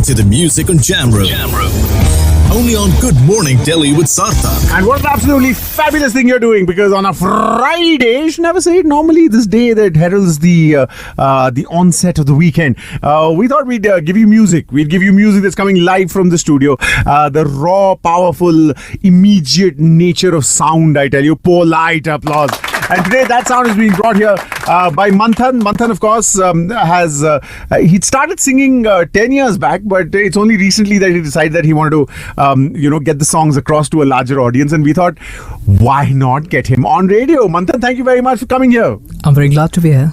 to the music on Jam Room. Only on Good Morning Delhi with Sarthak. And what an absolutely fabulous thing you're doing, because on a Friday, you should never say it normally, this day that heralds the onset of the weekend, we thought we'd give you music. We'd give you music that's coming live from the studio. The raw, powerful, immediate nature of sound, I tell you. Polite applause. And today that sound is being brought here by Manthan. Manthan, of course, he'd started singing 10 years back, but it's only recently that he decided that he wanted to, get the songs across to a larger audience. And we thought, why not get him on radio? Manthan, thank you very much for coming here. I'm very glad to be here.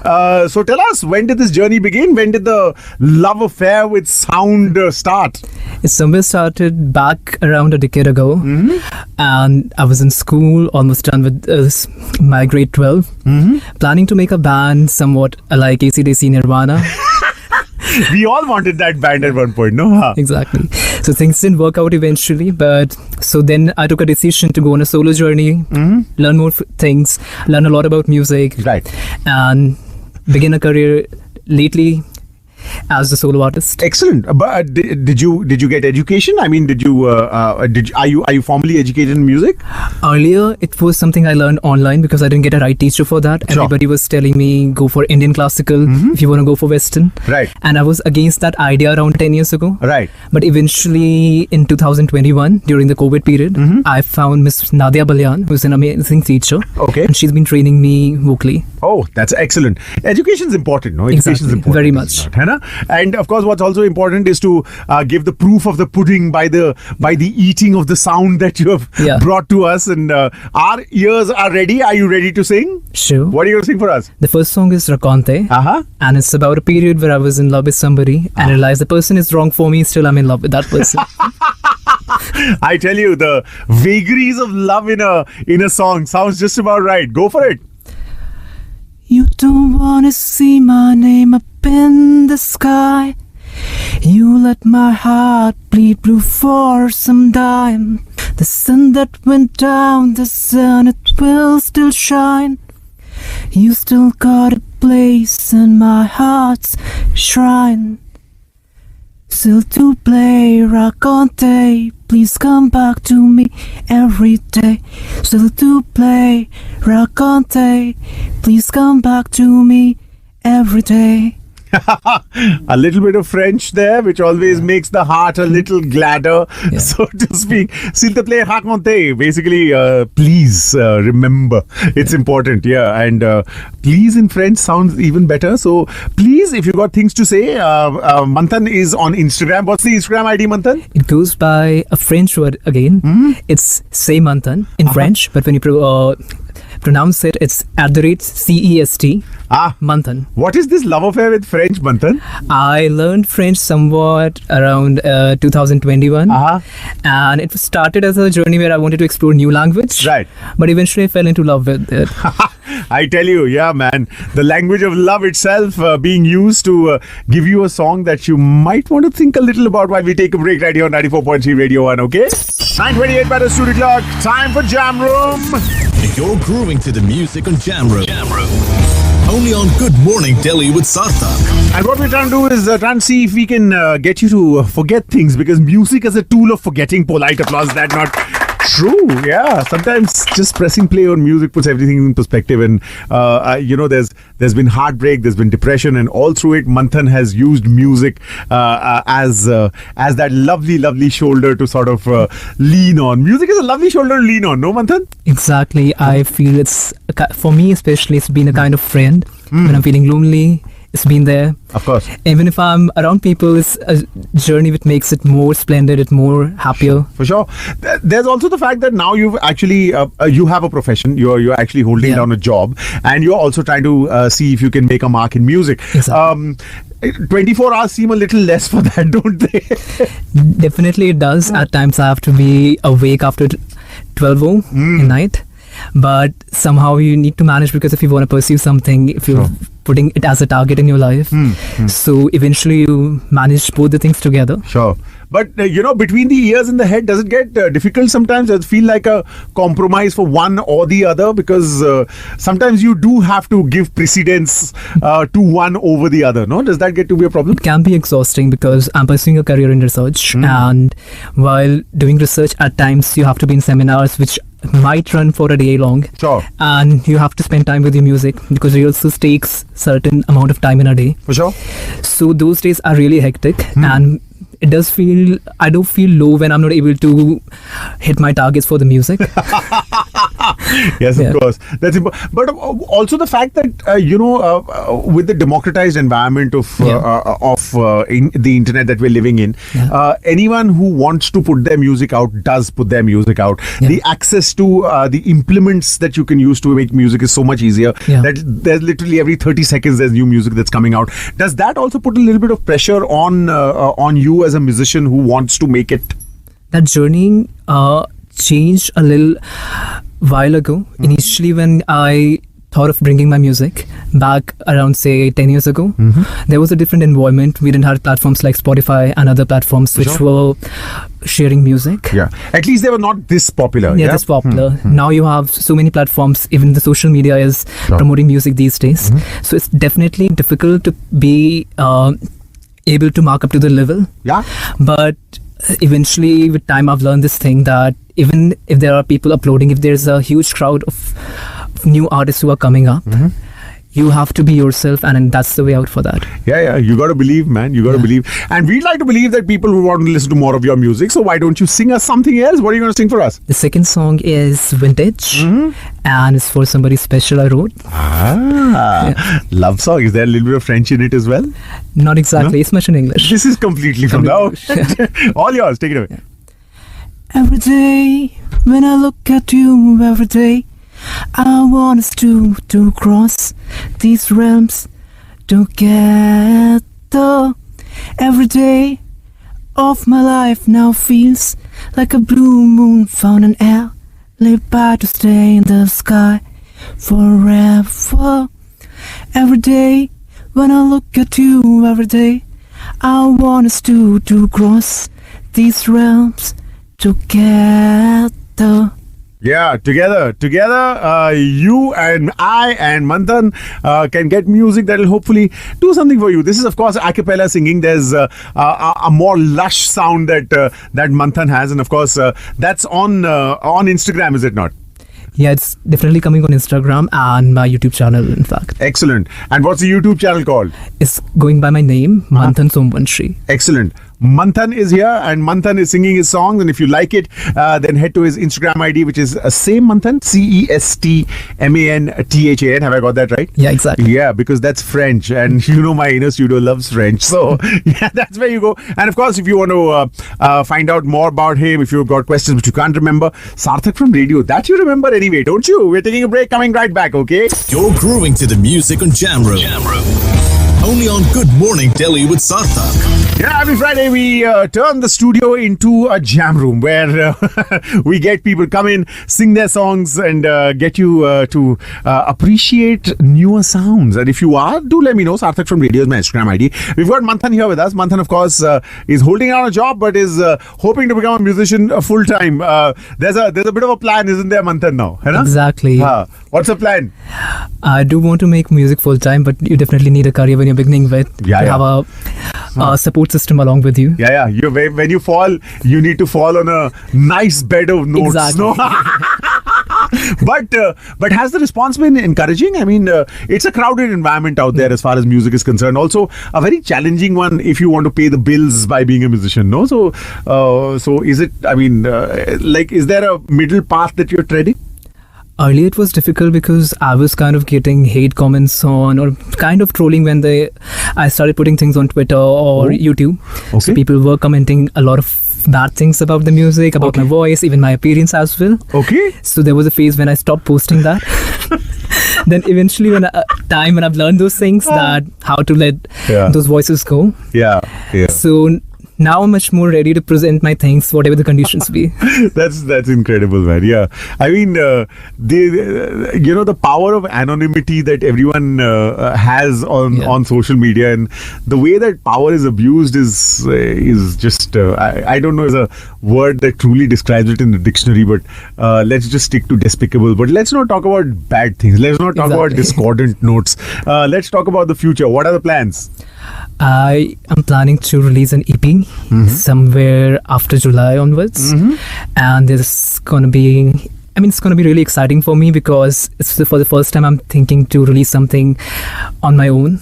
So tell us, when did this journey begin? When did the love affair with sound start? It somewhere started back around a decade ago. Mm-hmm. And I was in school, almost done with my grade 12, planning to make a band somewhat like AC/DC Nirvana. We all wanted that band at one point, no? Huh? Exactly. So things didn't work out eventually, but so then I took a decision to go on a solo journey, learn more things, learn a lot about music, right, and begin a career lately as a solo artist. Excellent. But did you get education? I mean, are you formally educated in music? Earlier, it was something I learned online because I didn't get a right teacher for that. Sure. Everybody was telling me go for Indian classical if you want to go for Western. Right. And I was against that idea around 10 years ago. Right. But eventually, in 2021, during the COVID period, I found Miss Nadia Balyan, who's an amazing teacher. Okay. And she's been training me vocally. Oh, that's excellent. Education is important, no? Education is important. Very much. And of course, what's also important is to give the proof of the pudding by the eating of the sound that you have brought to us. And our ears are ready. Are you ready to sing? Sure. What are you going to sing for us? The first song is Rencontre. And it's about a period where I was in love with somebody and realized the person is wrong for me. Still, I'm in love with that person. I tell you, the vagaries of love in a song sounds just about right. Go for it. You don't wanna see my name up in the sky. You let my heart bleed blue for some time. The sun that went down, the sun it will still shine. You still got a place in my heart's shrine. Still to play Rencontre, please come back to me every day. Still to play Rencontre, please come back to me every day. A little bit of French there, which always makes the heart a little gladder, so to speak. S'il te plaît, raconte. Basically, please remember. It's important, and please in French sounds even better. So please, if you've got things to say, Manthan is on Instagram. What's the Instagram ID, Manthan? It goes by a French word again. It's Say Manthan in French, but when you pronounce it, it's @CEST. Manthan. What is this love affair with French, Manthan? I learned French somewhat around 2021. And it started as a journey where I wanted to explore new language. Right. But eventually I fell into love with it. I tell you, man, the language of love itself being used to give you a song that you might want to think a little about while we take a break right here on 94.3 Radio 1, okay? 9:28 by the studio clock. Time for Jam Room. You're grooving to the music on Jam Room. Only on Good Morning Delhi with Sarthak. And what we're trying to do is try and see if we can get you to forget things, because music is a tool of forgetting. Polite applause. That not true? Yeah. Sometimes just pressing play on music puts everything in perspective. And there's been heartbreak, there's been depression, and all through it, Manthan has used music as that lovely shoulder to sort of lean on. Music is a lovely shoulder to lean on, no, Manthan? Exactly. I feel it's, for me especially, it's been a kind of friend. When I'm feeling lonely, it's been there. Of course. Even if I'm around people, it's a journey which makes it more splendid, it's more happier. For sure. There's also the fact that now you've actually, you have a profession, you're actually holding down a job, and you're also trying to see if you can make a mark in music. Exactly. 24 hours seem a little less for that, don't they? Definitely it does. At times I have to be awake after 12 at night. but somehow you need to manage, because if you want to pursue something, if you're putting it as a target in your life, so eventually you manage both the things together. Sure. But, between the ears and the head, does it get difficult sometimes? Does it feel like a compromise for one or the other? Because sometimes you do have to give precedence to one over the other, no? Does that get to be a problem? It can be exhausting because I'm pursuing a career in research, and while doing research, at times you have to be in seminars which might run for a day long. Sure. And you have to spend time with your music, because rehearsals takes certain amount of time in a day. For sure. So those days are really hectic, and I do feel low when I'm not able to hit my targets for the music. Yes, of course. That's important. But also the fact that with the democratized environment of the internet that we're living in, anyone who wants to put their music out does put their music out. The access to the implements that you can use to make music is so much easier. That there's literally every 30 seconds there's new music that's coming out. Does that also put a little bit of pressure on you as a musician who wants to make it? That journey changed a little while ago. Initially, when I thought of bringing my music back around, say, 10 years ago, there was a different environment. We didn't have platforms like Spotify and other platforms which were sharing music. Yeah. At least they were not this popular. Yeah, this popular. Now you have so many platforms. Even the social media is promoting music these days. So it's definitely difficult to be able to mark up to the level. Yeah. But eventually, with time, I've learned this thing that even if there are people uploading, if there's a huge crowd of new artists who are coming up, you have to be yourself, and that's the way out for that. Yeah. You got to believe, man. You got to believe. And we'd like to believe that people who want to listen to more of your music. So why don't you sing us something else? What are you going to sing for us? The second song is Vintage, and it's for somebody special I wrote. Love song. Is there a little bit of French in it as well? Not exactly. No? It's much in English. This is completely from now. All yours. Take it away. Every day, when I look at you, every day, I want us to cross these realms together. Every day of my life now feels like a blue moon found in air, laid by to stay in the sky forever. Every day when I look at you, every day I want us to cross these realms together. Yeah, together, you and I and Manthan can get music that will hopefully do something for you. This is, of course, a cappella singing. There's a more lush sound that Manthan has, and of course, that's on Instagram, is it not? Yeah, it's definitely coming on Instagram and my YouTube channel, in fact. Excellent. And what's the YouTube channel called? It's going by my name, Manthan Somvanshi. Excellent. Manthan is here, and Manthan is singing his songs, and if you like it, then head to his Instagram ID, which is same Manthan, CESTMANTHAN. Have I got that right? Yeah, exactly. Yeah, because that's French, and my inner studio loves French, so yeah, that's where you go. And of course, if you want to find out more about him, if you've got questions but you can't remember, Sarthak from radio, that you remember anyway, don't you? We're taking a break, coming right back, okay? You're grooving to the music on Jam Room. Only on Good Morning Delhi with Sarthak. Yeah, every Friday we turn the studio into a jam room where we get people come in, sing their songs, and get you to appreciate newer sounds. And if you are, do let me know. Sarthak from radio is my Instagram ID. We've got Manthan here with us. Manthan, of course, is holding out a job, but is hoping to become a musician full time. There's a bit of a plan, isn't there, Manthan? Now, hai na? Exactly. What's the plan? I do want to make music full time, but you definitely need a career when you're beginning with. Have a support system along with you. Yeah. When you fall, you need to fall on a nice bed of notes. Exactly. No? But has the response been encouraging? I mean, it's a crowded environment out there as far as music is concerned. Also, a very challenging one if you want to pay the bills by being a musician. No, so is it? I mean, is there a middle path that you're treading? Earlier it was difficult because I was kind of getting hate comments on, or kind of trolling when I started putting things on Twitter or YouTube. Okay. So people were commenting a lot of bad things about the music, about my voice, even my appearance as well. Okay. So there was a phase when I stopped posting that. Then eventually when I've learned those things, that how to let those voices go. Yeah. So now I'm much more ready to present my things, whatever the conditions be. That's incredible, man. Yeah, I mean, the power of anonymity that everyone has on social media, and the way that power is abused is just I don't know is a word that truly describes it in the dictionary. But let's just stick to despicable. But let's not talk about bad things. Let's not talk about discordant notes. Let's talk about the future. What are the plans? I am planning to release an EP somewhere after July onwards, and there's gonna be. I mean, it's going to be really exciting for me because it's for the first time I'm thinking to release something on my own.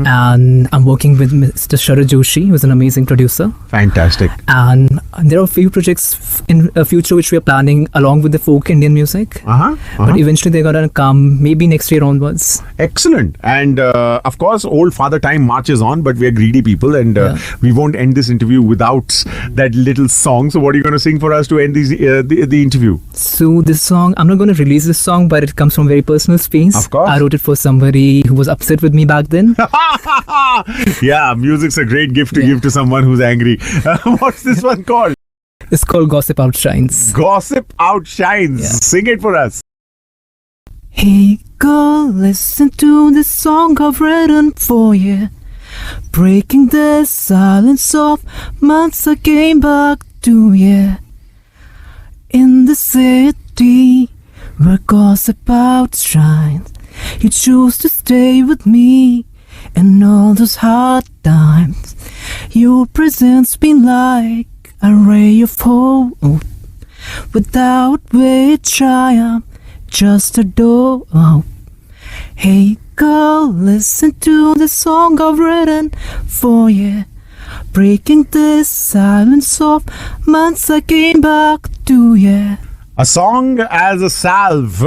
And I'm working with Mr. Sharad Joshi, who's an amazing producer. Fantastic. And there are a few projects in the future which we are planning along with the folk Indian music. But eventually they're going to come maybe next year onwards. Excellent. And of course, old Father Time marches on, but we're greedy people and we won't end this interview without that little song. So what are you going to sing for us to end the interview? So this song, I'm not going to release this song, but it comes from a very personal space. Of course. I wrote it for somebody who was upset with me back then. Yeah, music's a great gift to give to someone who's angry. What's this one called? It's called Gossip Outshines. Gossip Outshines. Yeah. Sing it for us. Hey girl, listen to this song I've written for you. Breaking the silence of months I came back to you. In the city where gossip outshines, you chose to stay with me in all those hard times. Your presence been like a ray of hope, without which I am just a door. Hey girl, listen to the song I've written for you. Breaking the silence of months I came back to you. A song as a salve.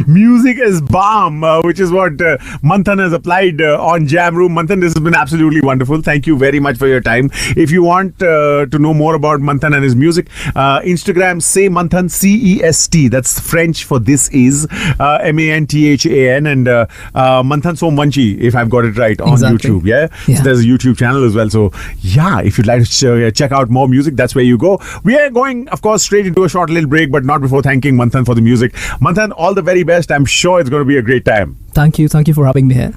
Music as balm, which is what Manthan has applied on Jam Room. Manthan, this has been absolutely wonderful. Thank you very much for your time. If you want to know more about Manthan and his music, Instagram, say Manthan, CEST. That's French for this is, MANTHAN. And Manthan Somvanchi, if I've got it right, on YouTube. Yeah? So there's a YouTube channel as well. So yeah, if you'd like to check out more music, that's where you go. We are going, of course, straight into a short little break, but not before thanking Manthan for the music. Manthan, all the very best. I'm sure it's going to be a great time. Thank you for having me here.